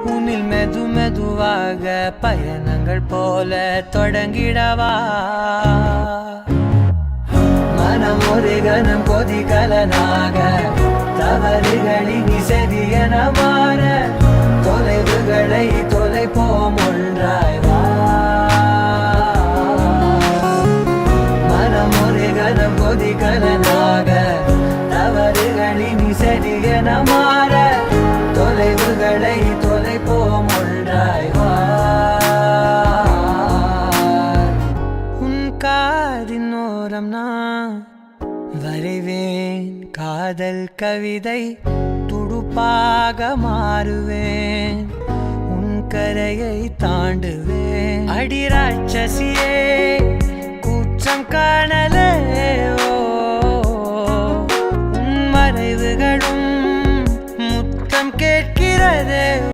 உன்னில் மெது மெதுவாக பயணங்கள் போல தொடங்கிடவா மனம் ஒரு கணம் கொதிகலனாக தவறுகளின் சரியன மாற தொலைவுகளை தொலைப்போம் ஒன்றாய் வா மனம் ஒரு கணம் கொதிகலனாக தவறுகளின் சரியன மாற தொலைவுகளை தொலைப்போம் ஒன்றாய் வா உன் காதின் ஓரம் நான் வரைவேன் காதல் கவிதை துடுப்பாக மாறுவேன் உன் கரையை தாண்டுவேன் அடி ராட்சசியே குற்றம் காணலே